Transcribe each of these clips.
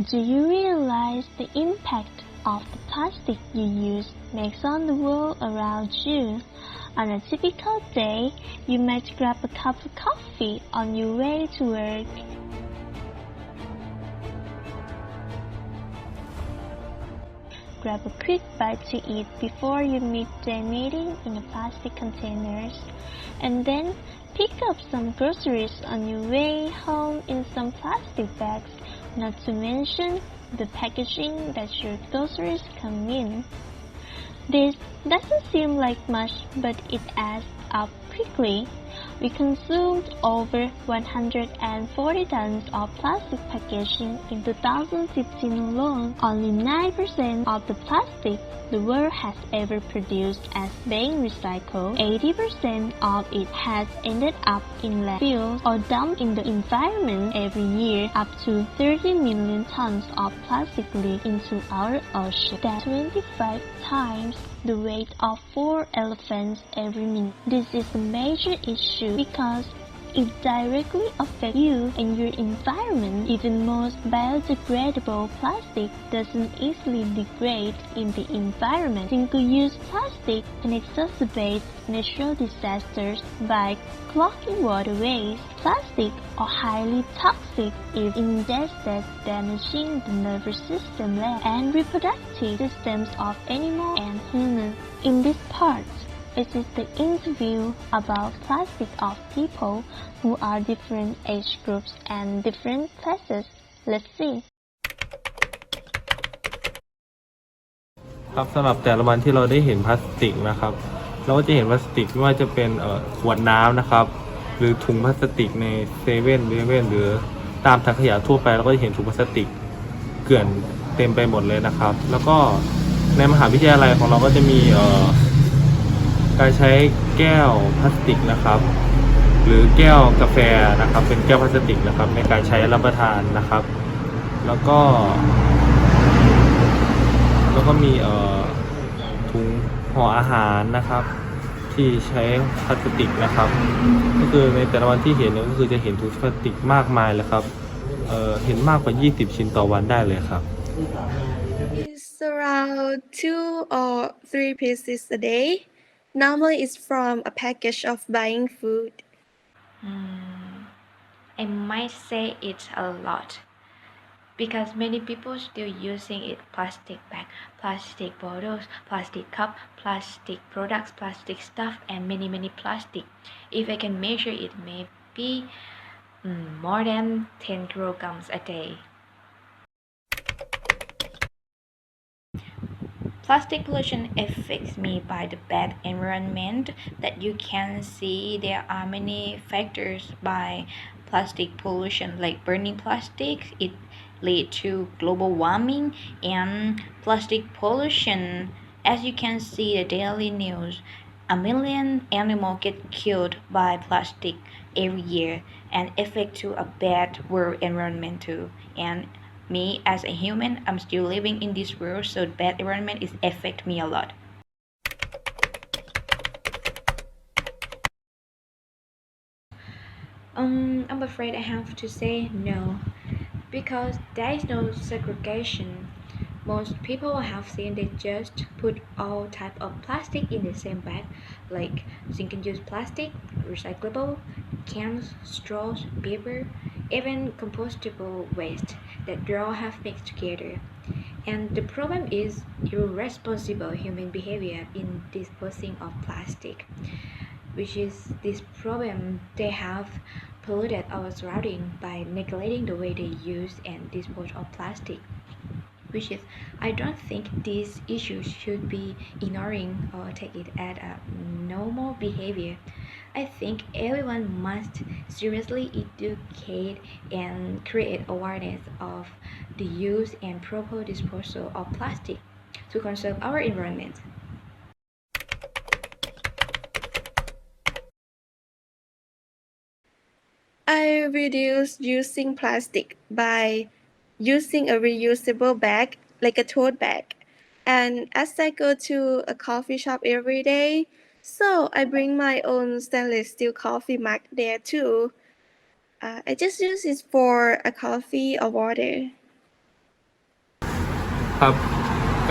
Do you realize the impact of the plastic you use makes on the world around you? On a typical day, you might grab a cup of coffee on your way to work. Grab a quick bite to eat before your midday meeting in the plastic containers, and then pick up some groceries on your way home in some plastic bags, not to mention the packaging that your groceries come in. This doesn't seem like much, but it adds up quickly. We consumed over 140 tons of plastic packaging in 2015 alone. Only 9% of the plastic the world has ever produced as being recycled. 80% of it has ended up in landfills or dumped in the environment every year. Up to 30 million tons of plastic leak into our ocean. That's 25 times the weight of 4 elephants every minute. This is a major issue because it directly affects you and your environment. Even most biodegradable plastic doesn't easily degrade in the environment. Single-use plastic can exacerbate natural disasters by clogging waterways. Plastic are highly toxic if ingested, damaging the nervous system and reproductive systems of animals and humans. In this part, it is the interview about plastic of people who are different age groups and different places. Let's see. ครับสำหรับแต่ละวันที่เราได้เห็นพลาสติกนะครับเราก็จะเห็นพลาสติกไม่ว่าจะเป็นขวดน้ำนะครับหรือถุงพลาสติกในเซเว่นหรือตามถังขยะทั่วไปเราก็จะเห็นถุงพลาสติกเกลื่อนเต็มไปหมดเลยนะครับแล้วก็ในมหาวิทยาลัยของเราก็จะมีการใช้แก้วพลาสติกนะครับหรือแก้วกาแฟนะครับเป็นแก้วพลาสติกนะครับในการใช้รับประทานนะครับแล้วก็มีถุงห่ออาหารนะครับที่ใช้พลาสติกนะครับก็คือในแต่ละวันที่เห็นเนี่ยก็คือจะเห็นถุงพลาสติกมากมายเลยครับเห็นมากกว่า20ชิ้นต่อวันได้เลยครับ It's around 2 or 3 pieces a day. Normally, it's from a package of buying food. I might say it's a lot because many people still using it plastic bag, plastic bottles, plastic cup, plastic products, plastic stuff, and many plastic. If I can measure it, maybe more than 10 kilograms a day. Plastic pollution affects me by the bad environment that you can see. There are many factors by plastic pollution, like burning plastic. It lead to global warming and plastic pollution. As you can see the daily news, 1 million animals get killed by plastic every year and affect to a bad world environment too. And me as a human, I'm still living in this world, so bad environment is affect me a lot. I'm afraid I have to say no, because there is no segregation. Most people have seen they just put all type of plastic in the same bag, like single-use plastic, recyclable, cans, straws, paper, even compostable waste that they all have mixed together. And the problem is irresponsible human behavior in disposing of plastic, which is this problem they have polluted our surrounding by neglecting the way they use and dispose of plastic. Which is, I don't think these issues should be ignoring or take it as a normal behavior. I think everyone must seriously educate and create awareness of the use and proper disposal of plastic to conserve our environment. I reduce using plastic by using a reusable bag, like a tote bag. And as I go to a coffee shop every day, so I bring my own stainless steel coffee mug there too. I just use it for a coffee or water. ครับ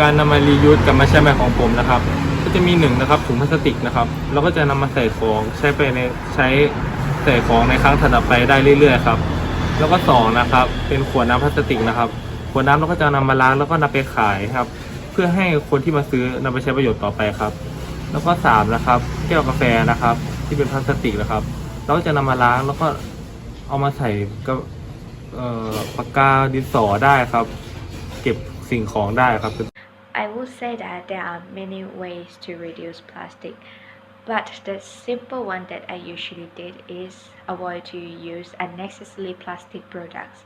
การนำมารียูสกลับมาใช้ใหม่ของผมนะครับก็จะมี1นะครับถุงพลาสติกนะครับเราก็จะนำมาใส่ของใช้ใส่ของในครั้งถัดไปได้เรื่อยๆครับแล้วก็2นะครับเป็นขวดน้ำพลาสติกนะครับขวดน้ำเราก็จะนำมาล้างแล้วก็นำไปขายครับเพื่อให้คนที่มาซื้อนำไปใช้ประโยชน์ต่อไปครับแล้วก็3นะครับแก้วกาแฟนะครับที่เป็นพลาสติกนะครับเราก็จะนำมาล้างแล้วก็เอามาใส่กับปากกาดินสอได้ครับเก็บสิ่งของได้ครับ I would say that there are many ways to reduce plastic, but the simple one that I usually did is avoid to use unnecessary plastic products.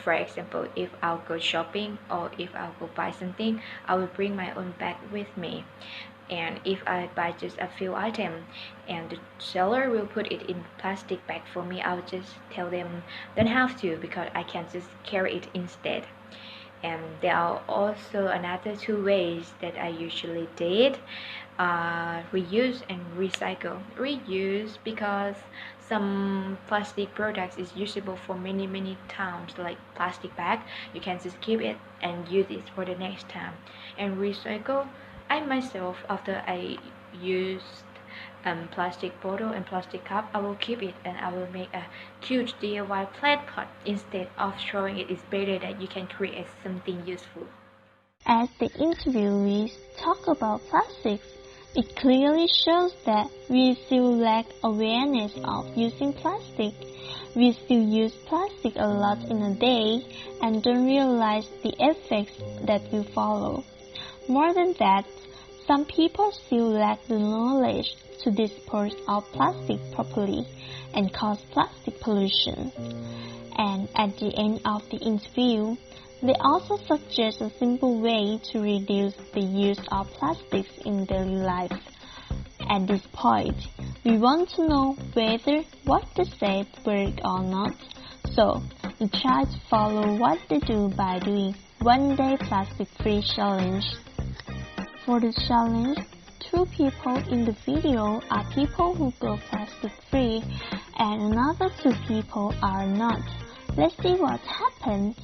For example, if I'll go shopping or if I'll go buy something, I will bring my own bag with me. And if I buy just a few items and the seller will put it in plastic bag for me, I'll just tell them don't have to because I can just carry it instead. And there are also another 2 ways that I usually did, reuse and recycle. Reuse because some plastic products is usable for many times, like plastic bag you can just keep it and use it for the next time. And recycle, I myself, after I used plastic bottle and plastic cup, I will keep it and I will make a cute DIY plant pot instead of throwing it. It's better that you can create something useful. As the interviewees talk about plastics, it clearly shows that we still lack awareness of using plastic. We still use plastic a lot in a day and don't realize the effects that will follow. More than that, some people still lack the knowledge to dispose of plastic properly and cause plastic pollution. And at the end of the interview, they also suggest a simple way to reduce the use of plastics in daily life. At this point, we want to know whether what they said worked or not, so we try to follow what they do by doing one-day plastic-free challenge. For the challenge, 2 people in the video are people who go plastic-free and another 2 people are not. Let's see what happens.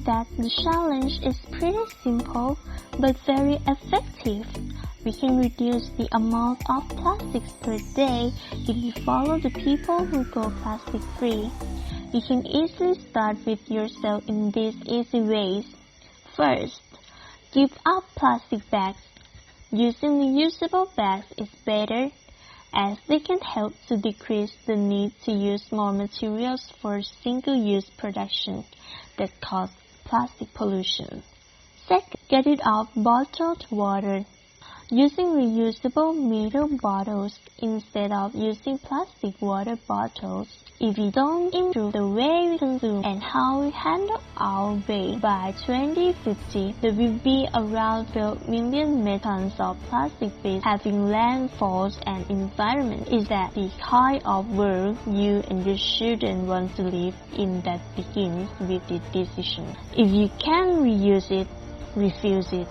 That the challenge is pretty simple but very effective. We can reduce the amount of plastics per day if we follow the people who go plastic free. You can easily start with yourself in these easy ways. First, give up plastic bags. Using reusable bags is better as they can help to decrease the need to use more materials for single-use production that cause plastic pollution. Second, get rid of bottled water. using reusable metal bottles instead of using plastic water bottles. If we don't improve the way we consume and how we handle our waste by 2050, there will be around 12 million metric tons of plastic waste having landfalls and environment. Is that the kind of world you and your children want to live in? That begins with the decision. If you can reuse it, refuse it.